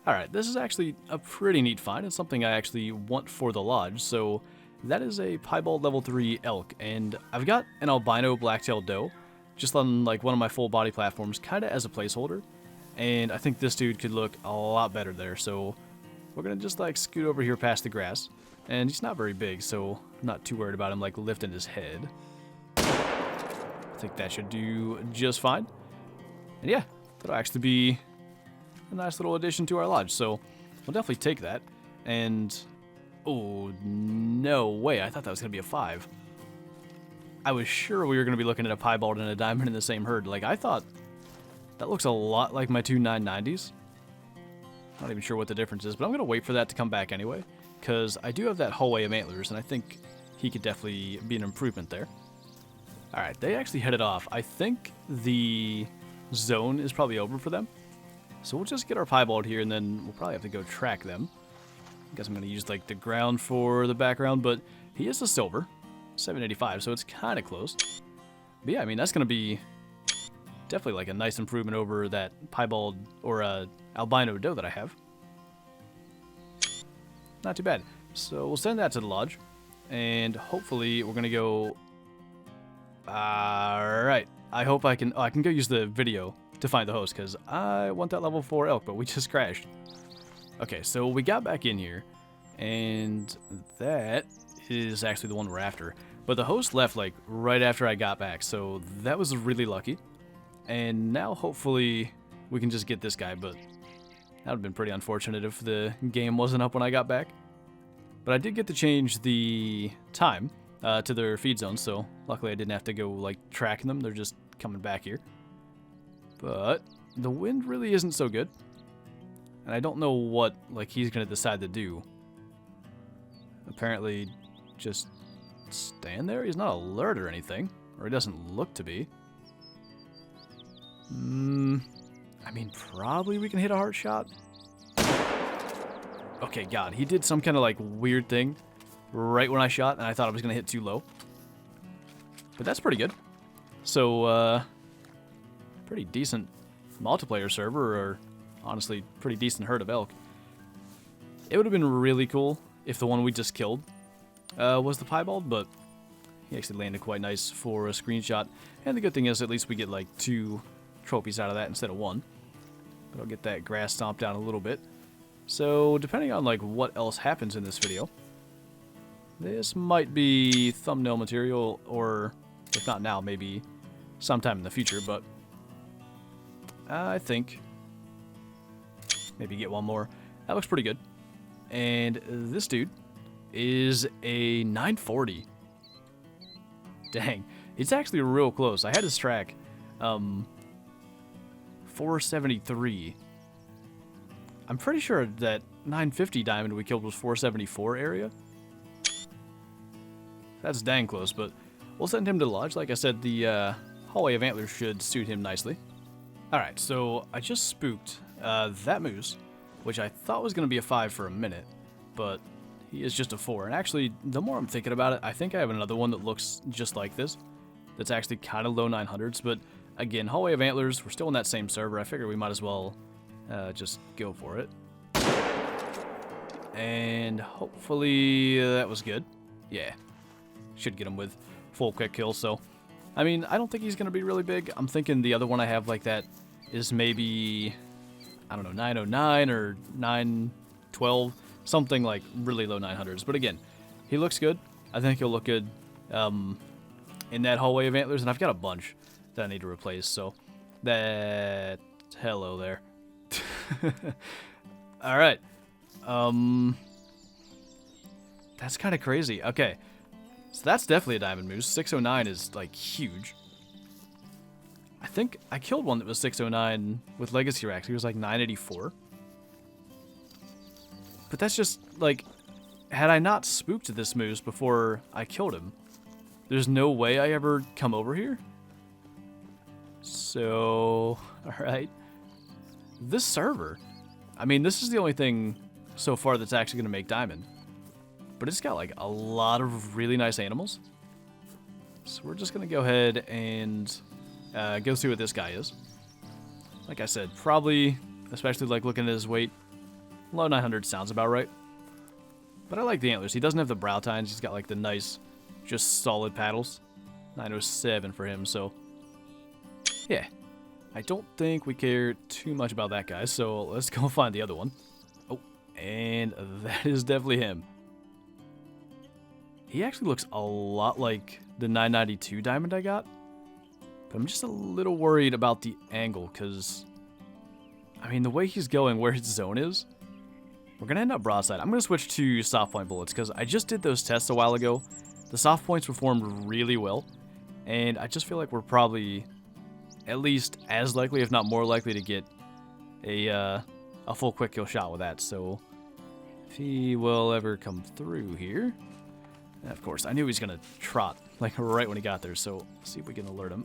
Alright, this is actually a pretty neat find. It's something I actually want for the lodge. So that is a piebald level 3 elk, and I've got an albino black-tailed doe just on like one of my full body platforms, kind of as a placeholder. And I think this dude could look a lot better there, so we're gonna just like scoot over here past the grass. And he's not very big, so I'm not too worried about him like lifting his head. I think that should do just fine. And yeah, that'll actually be a nice little addition to our lodge, so we'll definitely take that. And oh no way, I thought that was gonna be a 5. I was sure we were gonna be looking at a piebald and a diamond in the same herd. Like, I thought that looks a lot like my two 990s. Not even sure what the difference is, but I'm gonna wait for that to come back anyway, because I do have that hallway of antlers, and I think he could definitely be an improvement there. Alright, they actually headed off. I think the zone is probably over for them. So we'll just get our piebald here, and then we'll probably have to go track them. I guess I'm going to use like the ground for the background, but he is a silver, 785, so it's kind of close. But yeah, I mean, that's going to be definitely like a nice improvement over that piebald or albino doe that I have. Not too bad. So we'll send that to the lodge, and hopefully we're going to go... Alright, I hope I can go use the video to find the host, because I want that level 4 elk, but we just crashed. Okay, so we got back in here, and that is actually the one we're after. But the host left like right after I got back, so that was really lucky. And now hopefully we can just get this guy, but that would have been pretty unfortunate if the game wasn't up when I got back. But I did get to change the time to their feed zone, so luckily I didn't have to go like tracking them. They're just coming back here. But the wind really isn't so good, and I don't know what like he's gonna decide to do. Apparently just stand there. He's not alert or anything, or he doesn't look to be. I mean, probably we can hit a heart shot. Okay, God, he did some kind of like weird thing right when I shot, and I thought I was gonna hit too low. But that's pretty good. So pretty decent multiplayer server, or honestly pretty decent herd of elk. It would have been really cool if the one we just killed was the piebald, but he actually landed quite nice for a screenshot. And the good thing is at least we get like 2 trophies out of that instead of 1. But I'll get that grass stomped down a little bit. So depending on like what else happens in this video, this might be thumbnail material, or if not now, maybe sometime in the future. But I think maybe get one more. That looks pretty good. And this dude is a 940. Dang, it's actually real close. I had his track 473. I'm pretty sure that 950 diamond we killed was 474 area. That's dang close, but we'll send him to the lodge. Like I said, the hallway of antlers should suit him nicely. Alright, so I just spooked that moose, which I thought was going to be a 5 for a minute, but he is just a 4. And actually, the more I'm thinking about it, I think I have another one that looks just like this, that's actually kind of low 900s, but again, hallway of antlers, we're still in that same server. I figure we might as well just go for it. And hopefully that was good. Yeah, should get him with full quick kill, so... I mean, I don't think he's going to be really big. I'm thinking the other one I have like that is maybe, I don't know, 909 or 912, something like really low 900s. But again, he looks good. I think he'll look good in that hallway of antlers, and I've got a bunch that I need to replace, so that... Hello there. Alright. That's kind of crazy. Okay. So that's definitely a diamond moose. 609 is, like, huge. I think I killed one that was 609 with legacy racks. He was, like, 984. But that's just, like, had I not spooked this moose before I killed him, there's no way I ever come over here. So, alright. This server, I mean, this is the only thing so far that's actually going to make diamond. But it's got, like, a lot of really nice animals. So we're just going to go ahead and go see what this guy is. Like I said, probably, especially, like, looking at his weight, low 900 sounds about right. But I like the antlers. He doesn't have the brow tines. He's got like the nice, just solid paddles. 907 for him, so yeah. I don't think we care too much about that guy, so let's go find the other one. Oh, and that is definitely him. He actually looks a lot like the 992 diamond I got, but I'm just a little worried about the angle, because, I mean, the way he's going, where his zone is, we're going to end up broadside. I'm going to switch to soft point bullets, because I just did those tests a while ago. The soft points performed really well, and I just feel like we're probably at least as likely, if not more likely, to get a full quick kill shot with that. So if he will ever come through here, and of course I knew he was gonna trot like right when he got there. So let's see if we can alert him.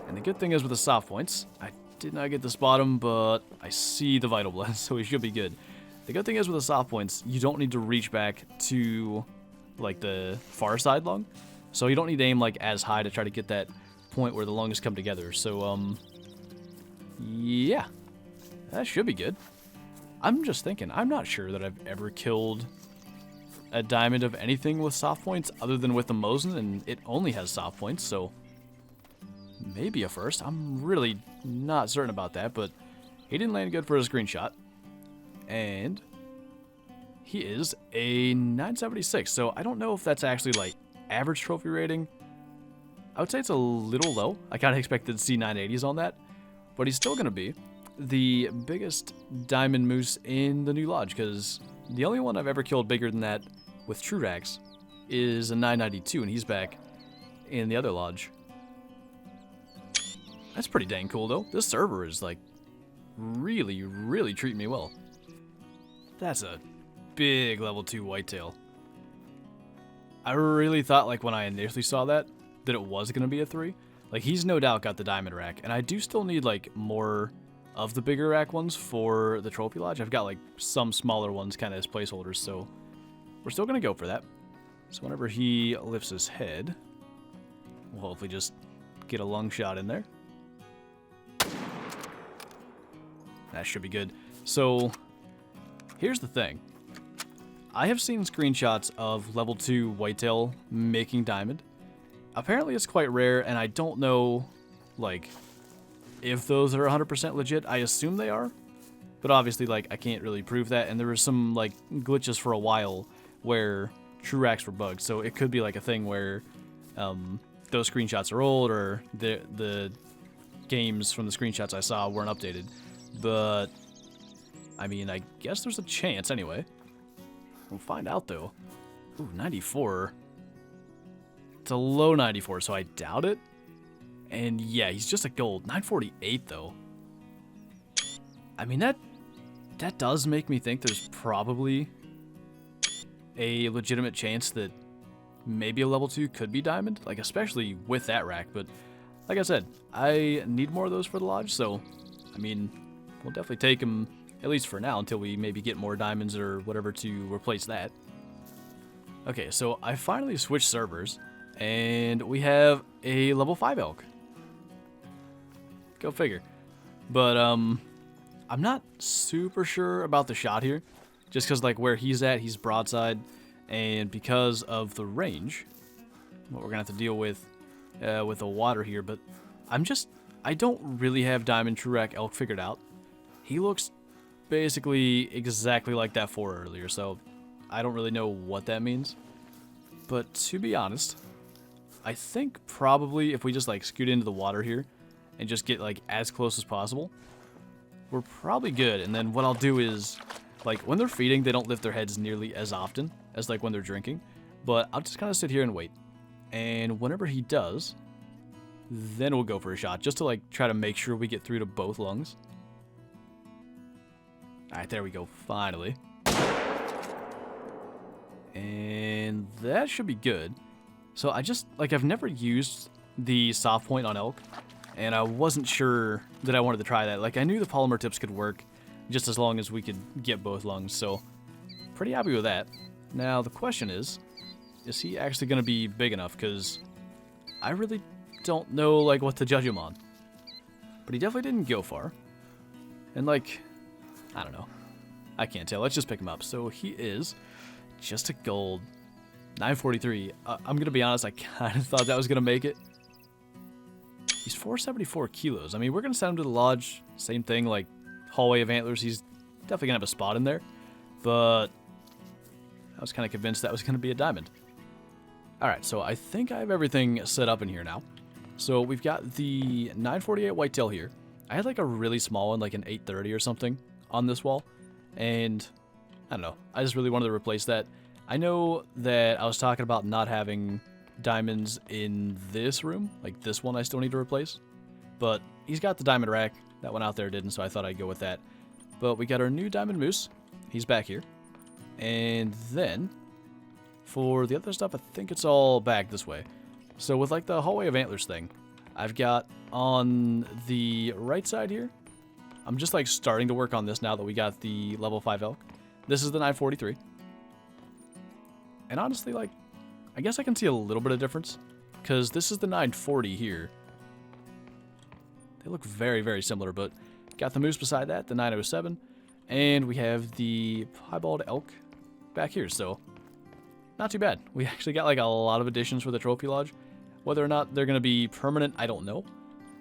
And the good thing is with the soft points, I did not get to spot him, but I see the vital blast, so he should be good. The good thing is with the soft points, you don't need to reach back to like the far side lung, so you don't need to aim like as high to try to get that point where the lungs come together. So yeah, that should be good. I'm just thinking, I'm not sure that I've ever killed a diamond of anything with soft points other than with the Mosin, and it only has soft points, so maybe a first. I'm really not certain about that, but he didn't land good for a screenshot, and he is a 976, so I don't know if that's actually like average trophy rating. I would say it's a little low. I kind of expected to see 980s on that, but he's still going to be the biggest diamond moose in the new lodge, because the only one I've ever killed bigger than that with true racks is a 992, and he's back in the other lodge. That's pretty dang cool, though. This server is, like, really, really treating me well. That's a big level 2 whitetail. I really thought, like, when I initially saw that it was going to be a 3. Like, he's no doubt got the diamond rack, and I do still need, like, more of the bigger rack ones for the trophy lodge. I've got, like, some smaller ones kind of as placeholders, so we're still going to go for that. So whenever he lifts his head, we'll hopefully just get a lung shot in there. That should be good. So here's the thing. I have seen screenshots of level 2 whitetail making diamond. Apparently it's quite rare, and I don't know, like, if those are 100% legit. I assume they are, but obviously, like, I can't really prove that, and there were some, like, glitches for a while where true racks were bugged, so it could be, like, a thing where those screenshots are old, or the games from the screenshots I saw weren't updated, but, I mean, I guess there's a chance anyway. We'll find out, though. Ooh, 94. It's a low 94, so I doubt it. And yeah, he's just a gold. 948, though. I mean, that does make me think there's probably a legitimate chance that maybe a level 2 could be diamond. Like, especially with that rack. But, like I said, I need more of those for the lodge. So, I mean, we'll definitely take them, at least for now, until we maybe get more diamonds or whatever to replace that. Okay, so I finally switched servers. And we have a level 5 elk. Go figure. But, I'm not super sure about the shot here. Just because, like, where he's at, he's broadside. And because of the range, what we're going to have to deal with the water here. But I don't really have Diamond True Rack elk figured out. He looks basically exactly like that 4 earlier. So, I don't really know what that means. But, to be honest, I think probably if we just, like, scoot into the water here and just get, like, as close as possible, we're probably good. And then what I'll do is, like, when they're feeding, they don't lift their heads nearly as often as, like, when they're drinking. But I'll just kind of sit here and wait. And whenever he does, then we'll go for a shot, just to, like, try to make sure we get through to both lungs. Alright, there we go, finally. And that should be good. So I just, like, I've never used the soft point on elk, and I wasn't sure that I wanted to try that. Like, I knew the polymer tips could work just as long as we could get both lungs, so pretty happy with that. Now, the question is he actually going to be big enough? Because I really don't know, like, what to judge him on. But he definitely didn't go far. And, like, I don't know. I can't tell. Let's just pick him up. So he is just a gold 943. I'm going to be honest, I kind of thought that was going to make it. He's 474 kilos. I mean, we're going to send him to the lodge. Same thing, like hallway of antlers. He's definitely going to have a spot in there. But I was kind of convinced that was going to be a diamond. Alright, so I think I have everything set up in here now. So we've got the 948 whitetail here. I had like a really small one, like an 830 or something on this wall. And I don't know, I just really wanted to replace that. I know that I was talking about not having diamonds in this room. Like this one I still need to replace. But he's got the diamond rack. That one out there didn't, so I thought I'd go with that. But we got our new diamond moose. He's back here. And then for the other stuff, I think it's all back this way. So with like the hallway of antlers thing, I've got on the right side here, I'm just like starting to work on this now that we got the level 5 elk. This is the 943. And honestly, like, I guess I can see a little bit of difference, because this is the 940 here. They look very, very similar, but got the moose beside that, the 907, and we have the piebald elk back here, so not too bad. We actually got like a lot of additions for the trophy lodge. Whether or not they're going to be permanent, I don't know.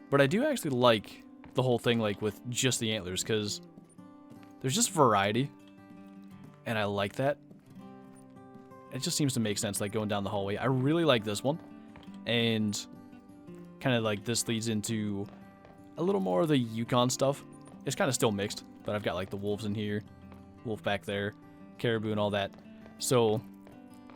But I do actually like the whole thing like with just the antlers, because there's just variety, and I like that. It just seems to make sense, like going down the hallway. I really like this one, and kind of like this leads into a little more of the Yukon stuff. It's kind of still mixed, but I've got like the wolves in here, wolf back there, caribou and all that. So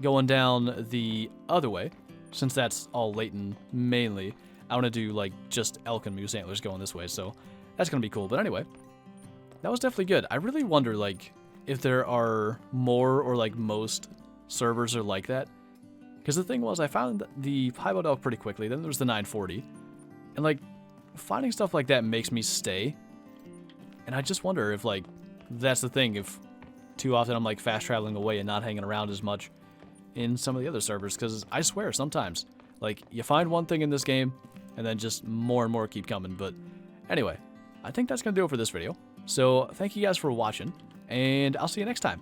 going down the other way, since that's all Layton mainly, I want to do like just elk and moose antlers going this way, so that's going to be cool. But anyway, that was definitely good. I really wonder like if there are more or like most servers are like that. Because the thing was, I found the piebald elk pretty quickly, then there was the 940. And like, finding stuff like that makes me stay. And I just wonder if like, that's the thing, if too often I'm like fast traveling away and not hanging around as much in some of the other servers. Because I swear, sometimes, like, you find one thing in this game, and then just more and more keep coming. But anyway, I think that's going to do it for this video. So thank you guys for watching, and I'll see you next time.